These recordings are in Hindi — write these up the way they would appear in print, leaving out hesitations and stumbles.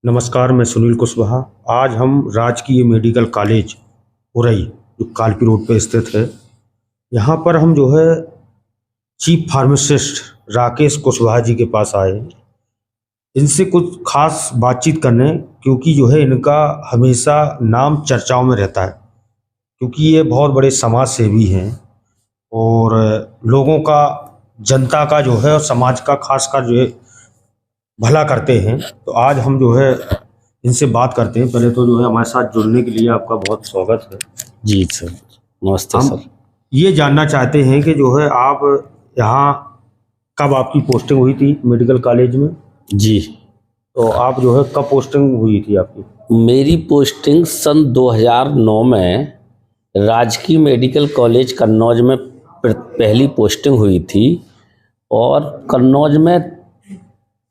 नमस्कार, मैं सुनील कुशवाहा। आज हम राजकीय मेडिकल कॉलेज उरई जो कालपी रोड पे स्थित है, यहाँ पर हम जो है चीफ फार्मासिस्ट राकेश कुशवाहा जी के पास आए हैं। इनसे कुछ खास बातचीत करने, क्योंकि जो है इनका हमेशा नाम चर्चाओं में रहता है, क्योंकि ये बहुत बड़े समाज सेवी हैं और लोगों का, जनता का जो है और समाज का खासकर जो है भला करते हैं। तो आज हम जो है इनसे बात करते हैं। पहले तो जो है हमारे साथ जुड़ने के लिए आपका बहुत स्वागत है। जी सर, नमस्ते हम सर। ये जानना चाहते हैं कि जो है आप यहाँ कब आपकी पोस्टिंग हुई थी मेडिकल कॉलेज में? जी, तो आप जो है कब पोस्टिंग हुई थी आपकी? मेरी पोस्टिंग सन 2009 में राजकीय मेडिकल कॉलेज कन्नौज में पहली पोस्टिंग हुई थी और कन्नौज में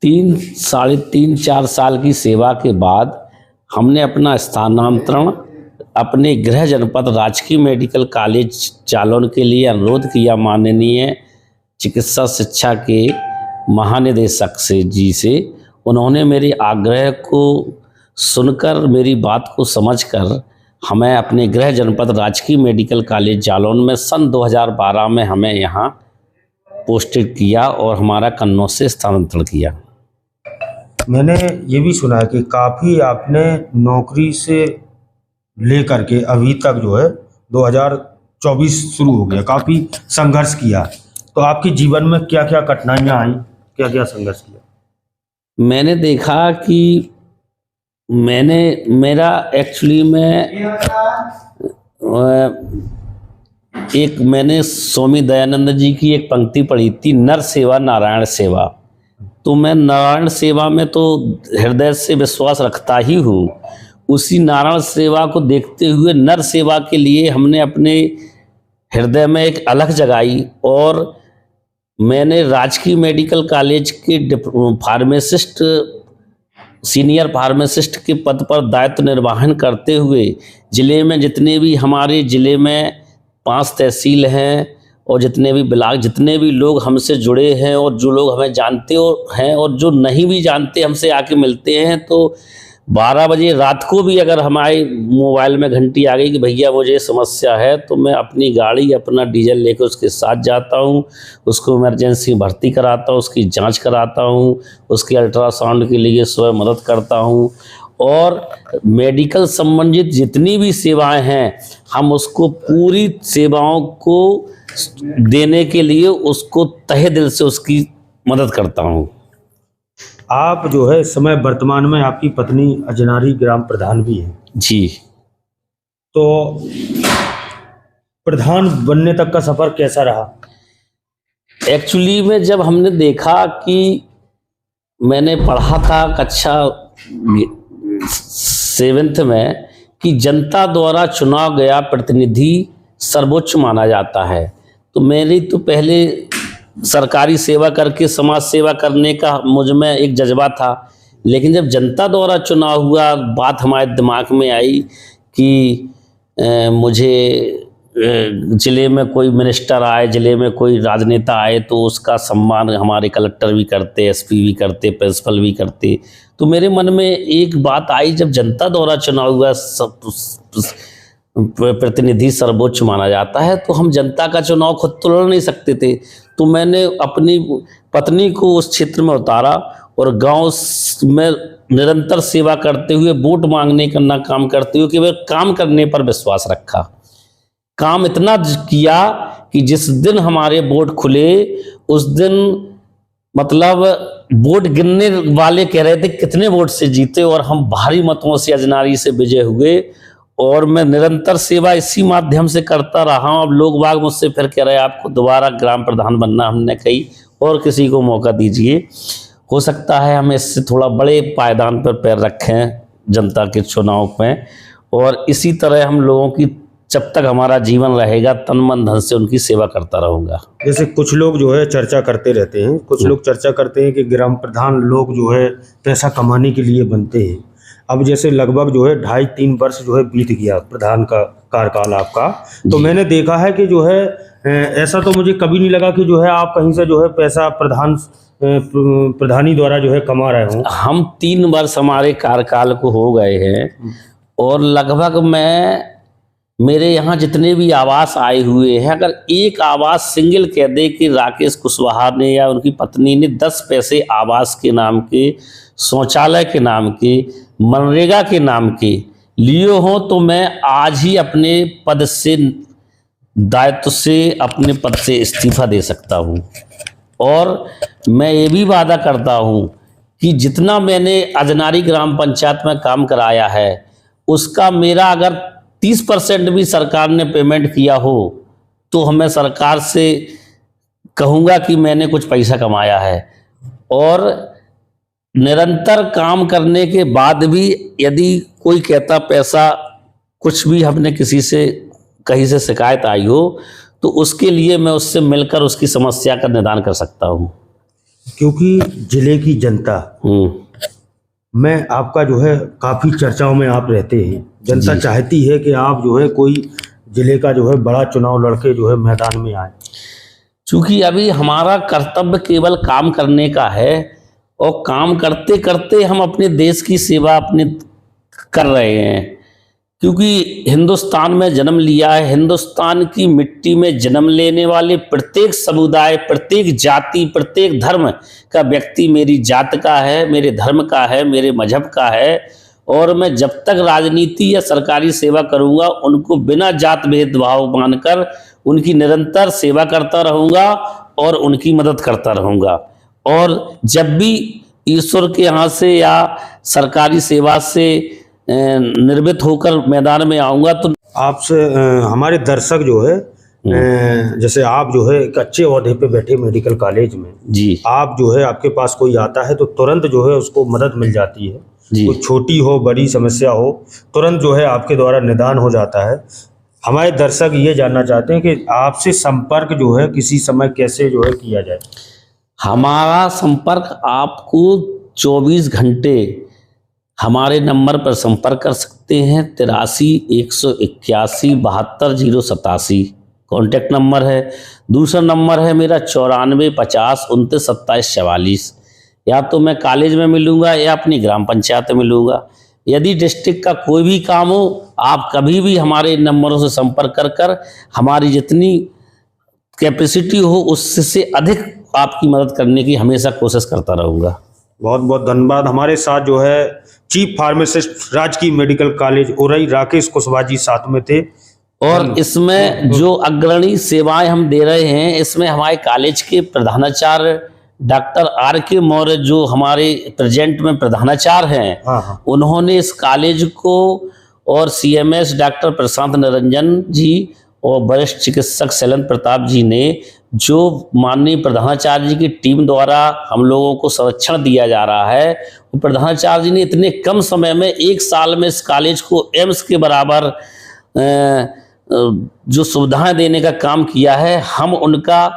3 साढ़े 3 4 साल की सेवा के बाद हमने अपना स्थानांतरण अपने गृह जनपद राजकीय मेडिकल कॉलेज जालौन के लिए अनुरोध किया माननीय चिकित्सा शिक्षा के महानिदेशक से। उन्होंने मेरे आग्रह को सुनकर, मेरी बात को समझकर हमें अपने गृह जनपद राजकीय मेडिकल कॉलेज जालौन में सन 2012 में हमें यहाँ पोस्टेड किया और हमारा कन्नौज से स्थानांतरण किया। मैंने ये भी सुना है कि काफ़ी आपने नौकरी से लेकर के अभी तक जो है 2024 शुरू हो गया, काफ़ी संघर्ष किया। तो आपके जीवन में क्या क्या कठिनाइयाँ आई, क्या क्या संघर्ष किया? मैंने देखा कि मेरा एक्चुअली में मैंने स्वामी दयानंद जी की एक पंक्ति पढ़ी थी, नर सेवा नारायण सेवा। तो मैं नारायण सेवा में तो हृदय से विश्वास रखता ही हूँ। उसी नारायण सेवा को देखते हुए नर सेवा के लिए हमने अपने हृदय में एक अलख जगाई और मैंने राजकीय मेडिकल कॉलेज के फार्मासिस्ट, सीनियर फार्मासिस्ट के पद पर दायित्व निर्वहन करते हुए ज़िले में जितने भी हमारे ज़िले में 5 तहसील हैं और जितने भी ब्लॉक, जितने भी लोग हमसे जुड़े हैं और जो लोग हमें जानते हैं और जो नहीं भी जानते हमसे आके मिलते हैं, तो 12 बजे रात को भी अगर हमारे मोबाइल में घंटी आ गई कि भैया मुझे समस्या है, तो मैं अपनी गाड़ी, अपना डीजल लेकर उसके साथ जाता हूँ, उसको इमरजेंसी भर्ती कराता हूँ, उसकी जांच कराता हूँ, उसके अल्ट्रासाउंड के लिए स्वयं मदद करता हूँ और मेडिकल संबंधित जितनी भी सेवाएं हैं हम उसको पूरी सेवाओं को देने के लिए उसको तहे दिल से उसकी मदद करता हूँ। आप जो है इस समय वर्तमान में आपकी पत्नी अजनारी ग्राम प्रधान भी हैं। जी, तो प्रधान बनने तक का सफ़र कैसा रहा? एक्चुअली में जब हमने देखा कि मैंने पढ़ा था कक्षा 7th में कि जनता द्वारा चुना गया प्रतिनिधि सर्वोच्च माना जाता है, तो मेरी तो पहले सरकारी सेवा करके समाज सेवा करने का मुझ में एक जज्बा था, लेकिन जब जनता द्वारा चुना हुआ बात हमारे दिमाग में आई कि मुझे ज़िले में कोई मिनिस्टर आए, ज़िले में कोई राजनेता आए तो उसका सम्मान हमारे कलेक्टर भी करते, एसपी भी करते, प्रिंसिपल भी करते। तो मेरे मन में एक बात आई, जब जनता द्वारा चुना हुआ प्रतिनिधि सर्वोच्च माना जाता है तो हम जनता का चुनाव खुद तो लड़ नहीं सकते थे। तो मैंने अपनी पत्नी को उस क्षेत्र में उतारा और गांव में निरंतर सेवा करते हुए, वोट मांगने का ना काम करते हुए, केवल काम करने पर विश्वास रखा। काम इतना किया कि जिस दिन हमारे वोट खुले उस दिन मतलब वोट गिनने वाले कह रहे थे कितने वोट से जीते, और हम भारी मतों से अजनारी से विजय हुए। और मैं निरंतर सेवा इसी माध्यम से करता रहा हूँ। अब लोग बाग मुझसे फिर कह रहे हैं आपको दोबारा ग्राम प्रधान बनना। हमने कही और किसी को मौका दीजिए, हो सकता है हम इससे थोड़ा बड़े पायदान पर पैर रखें जनता के चुनाव में, और इसी तरह हम लोगों की जब तक हमारा जीवन रहेगा तन मन धन से उनकी सेवा करता रहूँगा। जैसे कुछ लोग जो है चर्चा करते रहते हैं, कुछ लोग चर्चा करते हैं कि ग्राम प्रधान लोग जो है पैसा कमाने के लिए बनते हैं। अब जैसे लगभग जो है 2.5-3 वर्ष जो है बीत गया प्रधान का कार्यकाल आपका, तो मैंने देखा है कि जो है ऐसा तो मुझे कभी नहीं लगा कि जो है आप कहीं से जो है पैसा प्रधान प्रधानी द्वारा जो है कमा रहे हों। हम 3 वर्ष हमारे कार्यकाल को हो गए हैं और लगभग मेरे यहाँ जितने भी आवास आए हुए हैं, अगर एक आवास सिंगल कह दे कि राकेश कुशवाहा ने या उनकी पत्नी ने 10 पैसे आवास के नाम के, शौचालय के नाम के, मनरेगा के नाम के लिए हों, तो मैं आज ही अपने पद से, दायित्व से, अपने पद से इस्तीफा दे सकता हूँ। और मैं ये भी वादा करता हूँ कि जितना मैंने अजनारी ग्राम पंचायत में काम कराया है उसका मेरा अगर 30% भी सरकार ने पेमेंट किया हो तो मैं सरकार से कहूँगा कि मैंने कुछ पैसा कमाया है। और निरंतर काम करने के बाद भी यदि कोई कहता पैसा कुछ भी हमने किसी से कहीं से शिकायत आई हो तो उसके लिए मैं उससे मिलकर उसकी समस्या का निदान कर सकता हूँ। क्योंकि जिले की जनता में आपका जो है काफ़ी चर्चाओं में आप रहते हैं, जनता चाहती है कि आप जो है कोई जिले का जो है बड़ा चुनाव लड़के जो है मैदान में आए। क्योंकि अभी हमारा कर्तव्य केवल काम करने का है और काम करते करते हम अपने देश की सेवा अपने कर रहे हैं। क्योंकि हिंदुस्तान में जन्म लिया है, हिंदुस्तान की मिट्टी में जन्म लेने वाले प्रत्येक समुदाय, प्रत्येक जाति, प्रत्येक धर्म का व्यक्ति मेरी जात का है, मेरे धर्म का है, मेरे मजहब का है। और मैं जब तक राजनीति या सरकारी सेवा करूंगा उनको बिना जात भेदभाव मानकर उनकी निरंतर सेवा करता रहूंगा और उनकी मदद करता रहूंगा। और जब भी ईश्वर के यहाँ से या सरकारी सेवा से निर्मित होकर मैदान में आऊंगा तो आपसे हमारे दर्शक जो है जैसे आप जो है एक अच्छे ओहदे पे बैठे मेडिकल कॉलेज में जी, आप जो है आपके पास कोई आता है तो तुरंत जो है उसको मदद मिल जाती है जी। तो छोटी हो बड़ी समस्या हो तुरंत जो है आपके द्वारा निदान हो जाता है। हमारे दर्शक ये जानना चाहते हैं कि आपसे संपर्क जो है किसी समय कैसे जो है किया जाए। हमारा संपर्क आपको 24 घंटे हमारे नंबर पर संपर्क कर सकते हैं। 83 181 72 087 कॉन्टैक्ट नंबर है। दूसरा नंबर है मेरा 94 50 29 27 44। या तो मैं कॉलेज में मिलूँगा या अपनी ग्राम पंचायत में मिलूँगा। यदि डिस्ट्रिक्ट का कोई भी काम हो आप कभी भी हमारे नंबरों से संपर्क कर हमारी जितनी कैपेसिटी हो उससे अधिक आपकी मदद करने की हमेशा कोशिश करता रहूँगा। बहुत बहुत धन्यवाद। हमारे साथ जो है चीफ फार्मासिस्ट राजकीय मेडिकल कॉलेज उरई राकेश कुशवाहा जी साथ में थे। और इसमें जो अग्रणी सेवाएं हम दे रहे हैं इसमें हमारे कॉलेज के प्रधानाचार्य डॉक्टर R.K. मौर्य जो हमारे प्रेजेंट में प्रधानाचार्य हैं, उन्होंने इस कॉलेज को और CMS डॉक्टर प्रशांत निरंजन जी और वरिष्ठ चिकित्सक शैलेंद्र प्रताप जी ने जो माननीय प्रधानाचार्य जी की टीम द्वारा हम लोगों को संरक्षण दिया जा रहा है, वो प्रधानाचार्य जी ने इतने कम समय में 1 साल में इस कॉलेज को एम्स के बराबर जो सुविधाएं देने का काम किया है। हम उनका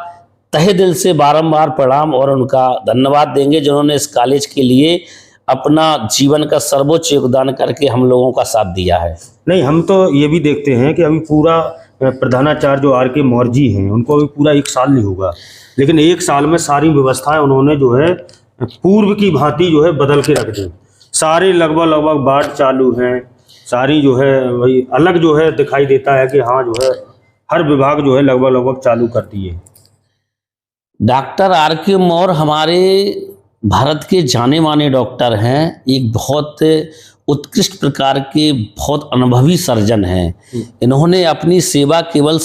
तहे दिल से बारंबार प्रणाम और उनका धन्यवाद देंगे जिन्होंने इस कॉलेज के लिए अपना जीवन का सर्वोच्च योगदान करके हम लोगों का साथ दिया है। नहीं, हम तो ये भी देखते हैं कि अभी पूरा प्रधानाचार्य जो R.K. मौर्य जी हैं उनको अभी पूरा 1 साल नहीं होगा, लेकिन 1 साल में सारी व्यवस्थाएं उन्होंने जो है पूर्व की भांति जो है बदल के रख दी। सारे लगभग वार्ड चालू हैं, सारी जो है वही अलग जो है दिखाई देता है कि हाँ जो है हर विभाग जो है लगभग चालू कर दिए। Doctor R.K. मौर्य हमारे भारत के जाने माने डॉक्टर हैं। एक बहुत उत्कृष्ट प्रकार के बहुत अनुभवी सर्जन हैं। इन्होंने अपनी सेवा केवल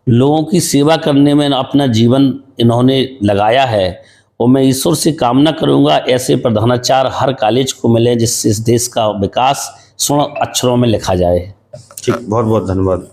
लोगों की सेवा करने में अपना जीवन इन्होंने लगाया है और मैं ईश्वर से कामना करूंगा ऐसे प्रधानाचार्य हर कॉलेज को मिले जिससे इस देश का विकास स्वर्ण अक्षरों में लिखा जाए। ठीक, बहुत बहुत धन्यवाद।